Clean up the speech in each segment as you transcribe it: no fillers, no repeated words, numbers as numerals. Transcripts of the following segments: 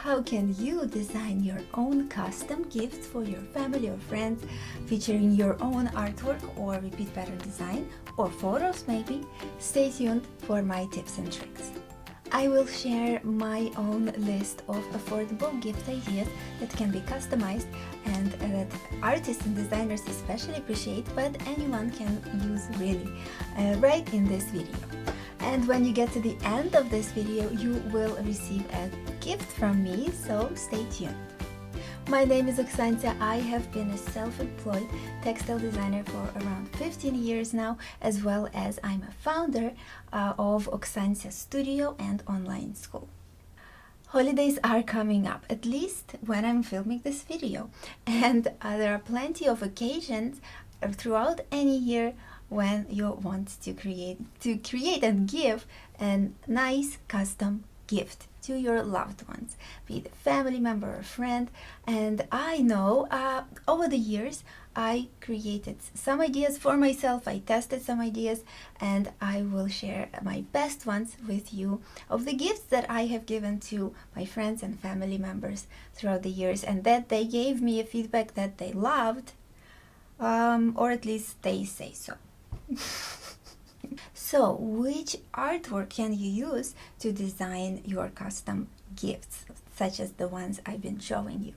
how can you design your own custom gift for your family or friends, featuring your own artwork or repeat pattern design, or photos maybe? Stay tuned for my tips and tricks. I will share my own list of affordable gift ideas that can be customized and that artists and designers especially appreciate, but anyone can use really, right in this video. And when you get to the end of this video, you will receive a gift from me, so stay tuned. My name is Oksancia. I have been a self-employed textile designer for around 15 years now, as well as I'm a founder of Oksancia Studio and online school. Holidays are coming up, at least when I'm filming this video, and there are plenty of occasions throughout any year when you want to create and give a nice custom gift to your loved ones, be it a family member or friend. And I know over the years I created some ideas for myself, I tested some ideas, and I will share my best ones with you of the gifts that I have given to my friends and family members throughout the years, and that they gave me a feedback that they loved, or at least they say so. So, which artwork can you use to design your custom gifts, such as the ones I've been showing you?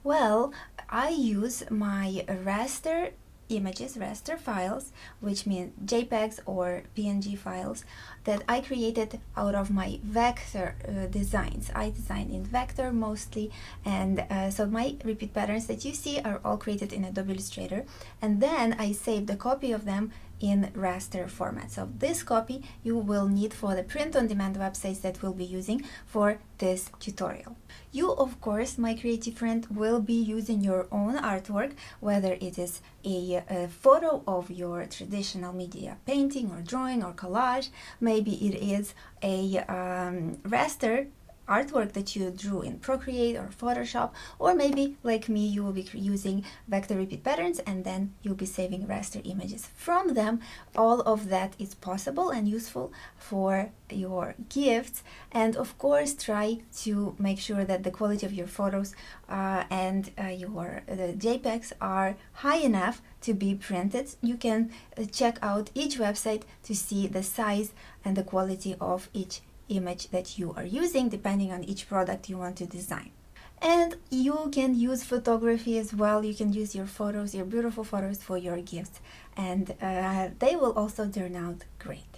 Well, I use my raster images, raster files, which mean JPEGs or PNG files that I created out of my vector designs. I design in vector mostly, and so my repeat patterns that you see are all created in Adobe Illustrator, and then I saved a copy of them in raster format. So this copy you will need for the print-on-demand websites that we'll be using for this tutorial. You, of course, my creative friend, will be using your own artwork, whether it is a photo of your traditional media, painting or drawing or collage. Maybe it is a raster artwork that you drew in Procreate or Photoshop, or maybe like me, you will be using vector repeat patterns and then you'll be saving raster images from them. All of that is possible and useful for your gifts, and of course try to make sure that the quality of your photos and your JPEGs are high enough to be printed. You can check out each website to see the size and the quality of each image that you are using, depending on each product you want to design. And you can use photography as well. You can use your photos, your beautiful photos, for your gifts, and they will also turn out great.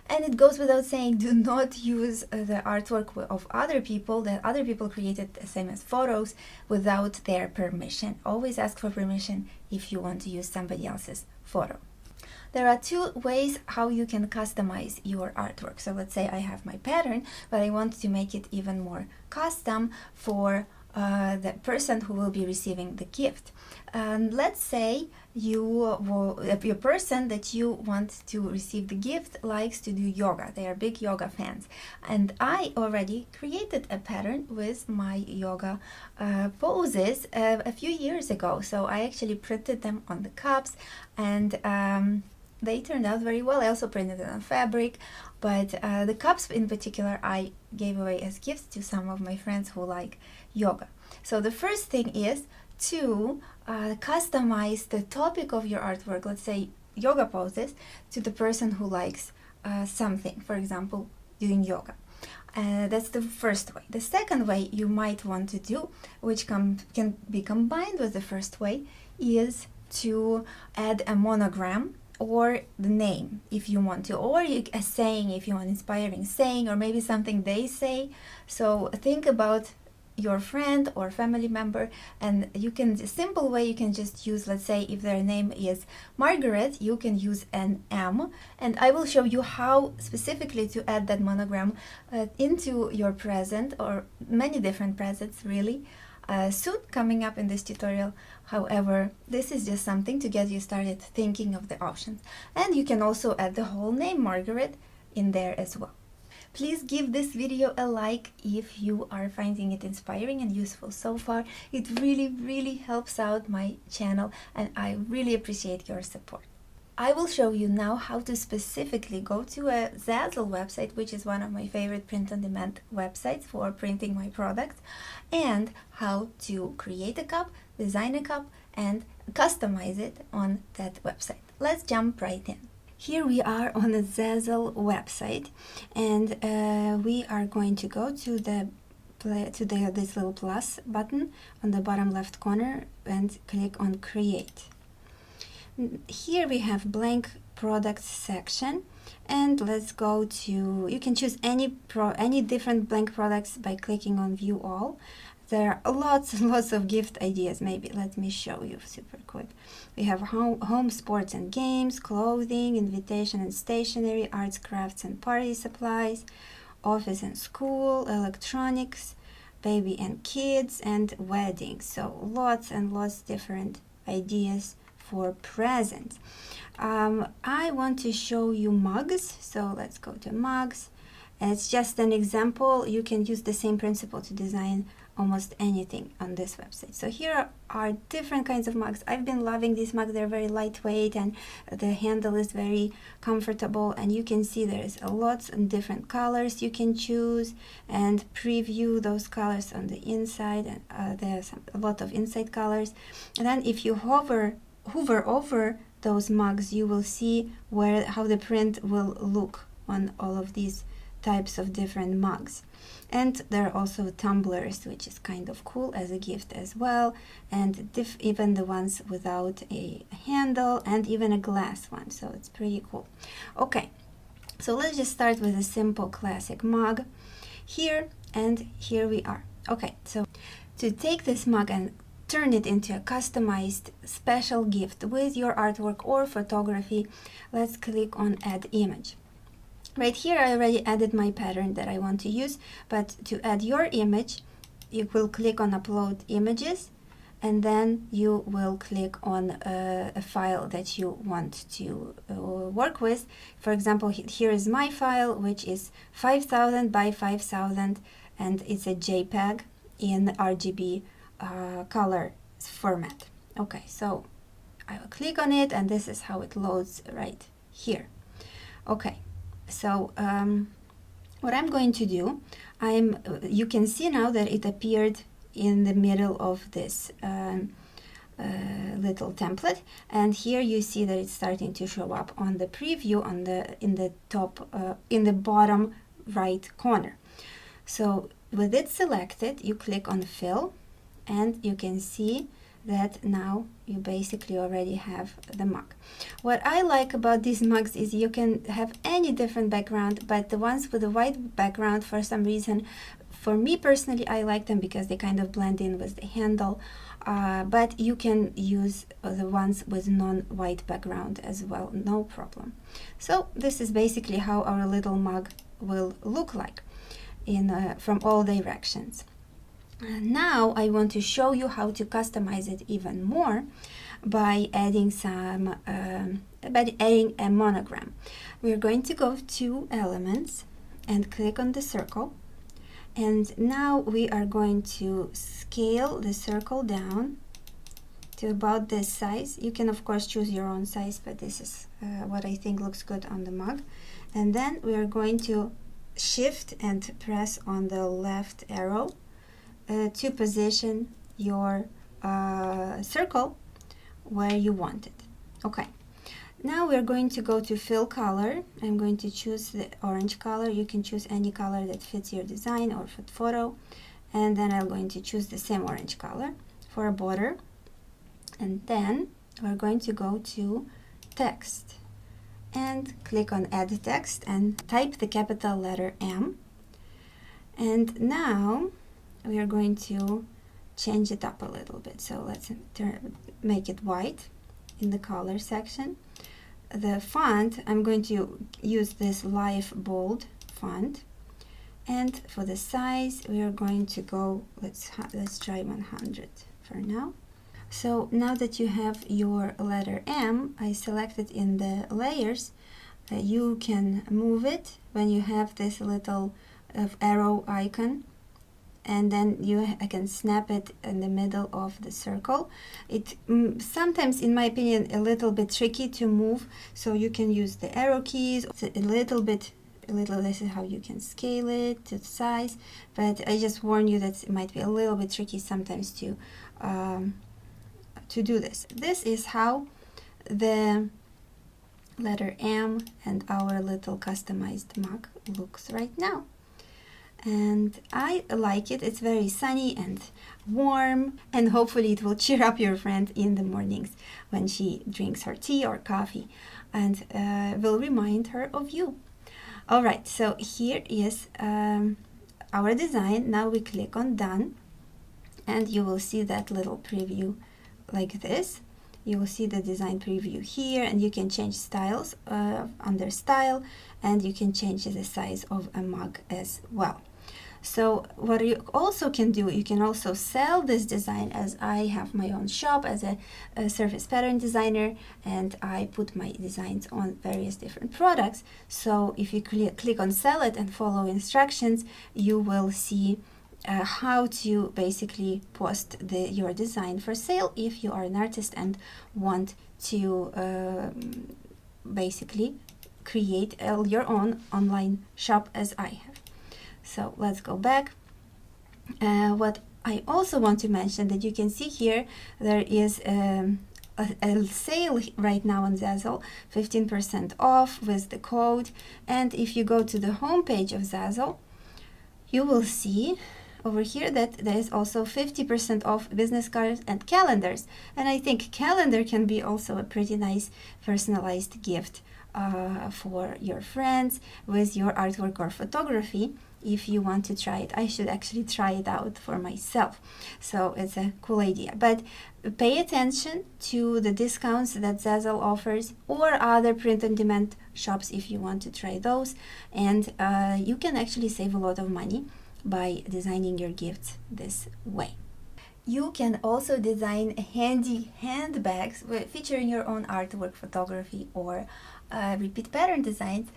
And it goes without saying, do not use the artwork of other people that other people created, the same as photos, without their permission. Always ask for permission if you want to use somebody else's photo. There are two ways how you can customize your artwork. So let's say I have my pattern, but I want to make it even more custom for the person who will be receiving the gift. Let's say your person that you want to receive the gift likes to do yoga. They are big yoga fans. And I already created a pattern with my yoga poses a few years ago. So I actually printed them on the cups, and they turned out very well. I also printed it on fabric, but the cups in particular I gave away as gifts to some of my friends who like yoga. So the first thing is to customize the topic of your artwork, let's say yoga poses, to the person who likes something, for example, doing yoga. That's the first way. The second way you might want to do, which can be combined with the first way, is to add a monogram or the name if you want to, or a saying if you want, inspiring saying, or maybe something they say. So think about your friend or family member, and you can, a simple way, you can just use, let's say if their name is Margaret, you can use an M, and I will show you how specifically to add that monogram into your present, or many different presents really, soon coming up in this tutorial. However, this is just something to get you started thinking of the options, and you can also add the whole name Margaret in there as well. Please give this video a like if you are finding it inspiring and useful so far. It really helps out my channel, and I really appreciate your support. I will show you now how to specifically go to a Zazzle website, which is one of my favorite print-on-demand websites for printing my products, and how to create a cup, design a cup, and customize it on that website. Let's jump right in. Here we are on the Zazzle website, and we are going to go to this little plus button on the bottom left corner and click on Create. Here we have blank products section, and let's go to, you can choose any different blank products by clicking on View All. There are lots and lots of gift ideas. Maybe let me show you super quick. We have home, sports and games, clothing, invitation and stationery, arts, crafts and party supplies, office and school, electronics, baby and kids, and weddings. So lots and lots different ideas for presents. I want to show you mugs, so let's go to mugs. It's just an example. You can use the same principle to design almost anything on this website. So here are different kinds of mugs. I've been loving these mugs. They're very lightweight and the handle is very comfortable, and you can see there's lots of different colors you can choose and preview those colors on the inside, and there's a lot of inside colors. And then if you hover over those mugs, you will see how the print will look on all of these types of different mugs. And there are also tumblers, which is kind of cool as a gift as well, and even the ones without a handle, and even a glass one, so it's pretty cool. Okay, so let's just start with a simple classic mug here, and here we are. Okay, so to take this mug and turn it into a customized special gift with your artwork or photography, let's click on Add Image. Right here I already added my pattern that I want to use, but to add your image, you will click on Upload Images, and then you will click on a file that you want to work with. For example, here is my file, which is 5000 by 5000, and it's a JPEG in RGB color format. Okay, so I will click on it, and this is how it loads right here. Okay, so what I'm going to do, you can see now that it appeared in the middle of this little template, and here you see that it's starting to show up on the preview in the bottom right corner. So with it selected, you click on Fill, and you can see that now you basically already have the mug. What I like about these mugs is you can have any different background, but the ones with a white background, for some reason, for me personally, I like them because they kind of blend in with the handle, but you can use the ones with non-white background as well, no problem. So this is basically how our little mug will look like from all directions. Now I want to show you how to customize it even more by adding a monogram. We're going to go to Elements and click on the circle, and now we are going to scale the circle down to about this size. You can of course choose your own size, but this is what I think looks good on the mug. And then we are going to shift and press on the left arrow to position your circle where you want it. Okay, now we're going to go to Fill Color. I'm going to choose the orange color. You can choose any color that fits your design or photo, and then I'm going to choose the same orange color for a border. And then we're going to go to Text and click on Add Text and type the capital letter M. And now we are going to change it up a little bit. So let's make it white in the color section. The font, I'm going to use this Live Bold font. And for the size, we are going to go, let's try 100 for now. So now that you have your letter M, I selected in the layers, you can move it when you have this little arrow icon. and then I can snap it in the middle of the circle. It sometimes, in my opinion, a little bit tricky to move, so you can use the arrow keys. It's a little, this is how you can scale it to size, but I just warn you that it might be a little bit tricky sometimes to do this. This is how the letter M and our little customized mug looks right now. And I like it. It's very sunny and warm, and hopefully it will cheer up your friend in the mornings when she drinks her tea or coffee, and will remind her of you. All right, so here is our design. Now we click on done, and you will see that little preview like this. You will see the design preview here, and you can change styles under style, and you can change the size of a mug as well. So what you also can do, you can also sell this design, as I have my own shop as a surface pattern designer, and I put my designs on various different products. So if you click on sell it and follow instructions, you will see how to basically post your design for sale if you are an artist and want to basically create your own online shop as I have. So let's go back. What I also want to mention, that you can see here, there is a sale right now on Zazzle, 15% off with the code. And if you go to the home page of Zazzle, you will see over here that there is also 50% off business cards and calendars. And I think calendar can be also a pretty nice personalized gift for your friends with your artwork or photography. If you want to try it, I should actually try it out for myself. So it's a cool idea. But pay attention to the discounts that Zazzle offers, or other print-on-demand shops if you want to try those. And you can actually save a lot of money by designing your gifts this way. You can also design handy handbags featuring your own artwork, photography, or repeat pattern designs,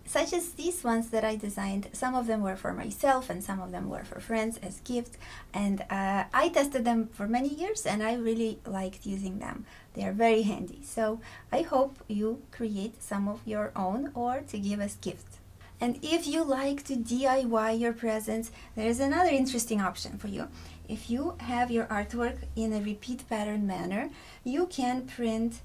such as these ones that I designed. Some of them were for myself and some of them were for friends as gifts, and I tested them for many years and I really liked using them. They are very handy, so I hope you create some of your own or to give as gifts. And if you like to DIY your presents, there is another interesting option for you. If you have your artwork in a repeat pattern manner, you can print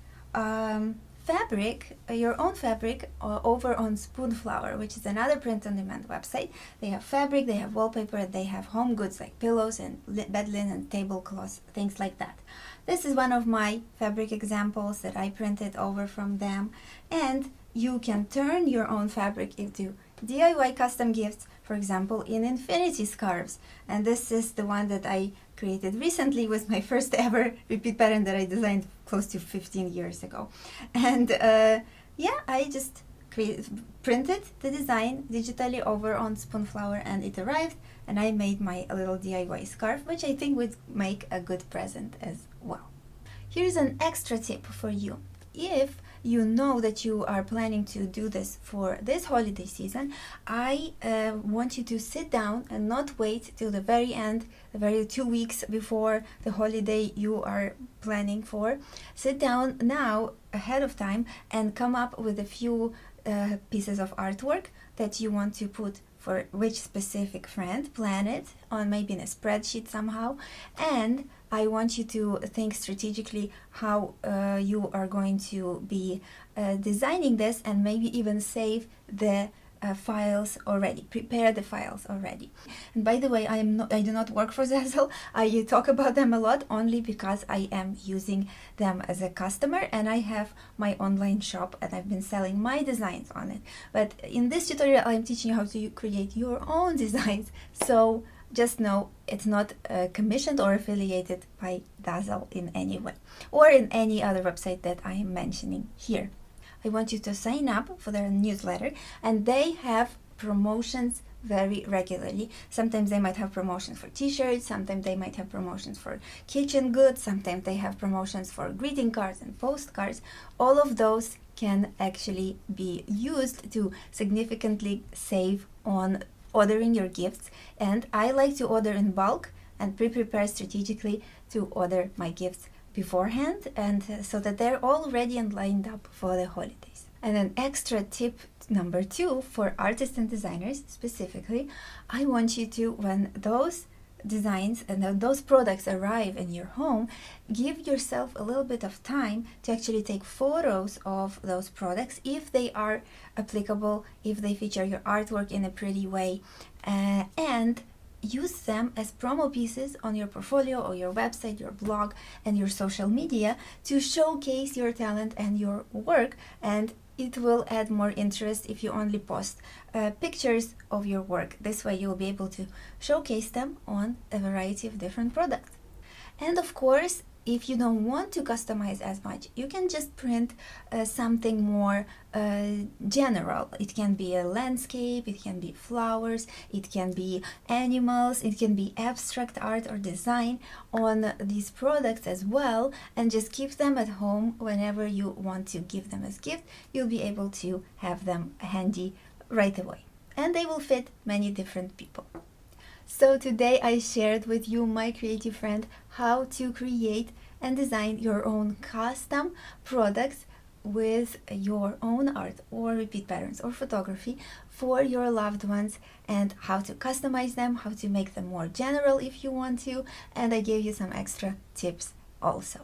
fabric, your own fabric, over on Spoonflower, which is another print-on-demand website. They have fabric, they have wallpaper, they have home goods like pillows and bed linen, tablecloths, things like that. This is one of my fabric examples that I printed over from them, and you can turn your own fabric into DIY custom gifts, for example, in infinity scarves. And this is the one that I created recently, with my first ever repeat pattern that I designed close to 15 years ago. And yeah, I just printed the design digitally over on Spoonflower, and it arrived, and I made my little DIY scarf, which I think would make a good present as well. Here's an extra tip for you. If you know that you are planning to do this for this holiday season, I want you to sit down and not wait till the very end, the very 2 weeks before the holiday you are planning for. Sit down now ahead of time and come up with a few pieces of artwork that you want to put for which specific friend. Plan it on maybe in a spreadsheet somehow, and I want you to think strategically how you are going to be designing this, and maybe even save the files already, prepare the files already. And by the way, I do not work for Zazzle. I talk about them a lot only because I am using them as a customer, and I have my online shop and I've been selling my designs on it. But in this tutorial, I'm teaching you how to create your own designs. So just know it's not commissioned or affiliated by Zazzle in any way, or in any other website that I am mentioning here. I want you to sign up for their newsletter, and they have promotions very regularly. Sometimes they might have promotions for t-shirts, sometimes they might have promotions for kitchen goods, sometimes they have promotions for greeting cards and postcards. All of those can actually be used to significantly save on ordering your gifts, and I like to order in bulk and pre-prepare strategically to order my gifts beforehand, and so that they're all ready and lined up for the holidays. And an extra tip number 2 for artists and designers specifically, I want you to, when those designs and those products arrive in your home, give yourself a little bit of time to actually take photos of those products if they are applicable, if they feature your artwork in a pretty way, and use them as promo pieces on your portfolio or your website, your blog, and your social media to showcase your talent and your work. And it will add more interest if you only post pictures of your work. This way you'll be able to showcase them on a variety of different products. And of course, if you don't want to customize as much, you can just print something more general. It can be a landscape, it can be flowers, it can be animals, it can be abstract art or design on these products as well, and just keep them at home. Whenever you want to give them as gift, you'll be able to have them handy right away, and they will fit many different people. So today I shared with you, my creative friend, how to create and design your own custom products with your own art or repeat patterns or photography for your loved ones, and how to customize them, how to make them more general if you want to, and I gave you some extra tips also.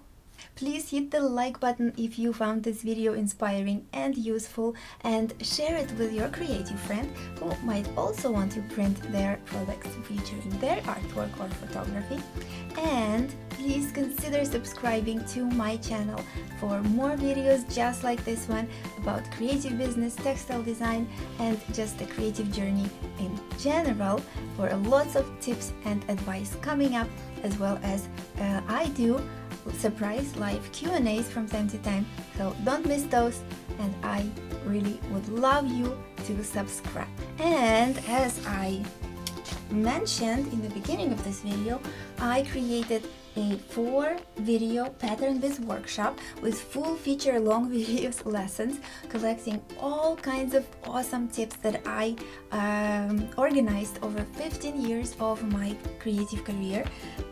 Please hit the like button if you found this video inspiring and useful, and share it with your creative friend who might also want to print their products featuring their artwork or photography. And please consider subscribing to my channel for more videos just like this one about creative business, textile design, and just the creative journey in general, for lots of tips and advice coming up, as well as I do surprise live Q&As from time to time, so don't miss those, and I really would love you to subscribe. And as I mentioned in the beginning of this video, I created a 4-video pattern biz workshop with full feature long videos lessons, collecting all kinds of awesome tips that I organized over 15 years of my creative career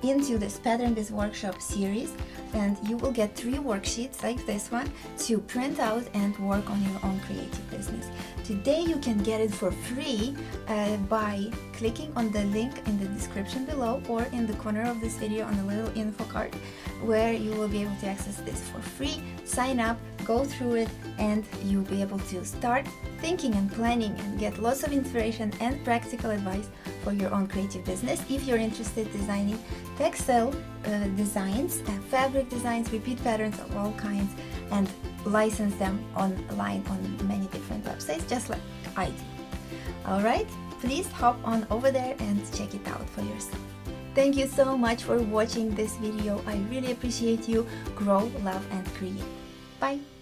into this pattern biz workshop series. And you will get 3 worksheets like this one to print out and work on your own creative business. Today you can get it for free by clicking on the link in the description below, or in the corner of this video on the little info card, where you will be able to access this for free. Sign up, go through it, and you'll be able to start thinking and planning and get lots of inspiration and practical advice for your own creative business. If you're interested in designing textile designs, fabric designs, repeat patterns of all kinds, and license them online on many different websites, just like I do. Alright, please hop on over there and check it out for yourself. Thank you so much for watching this video. I really appreciate you. Grow, love, and create. Bye!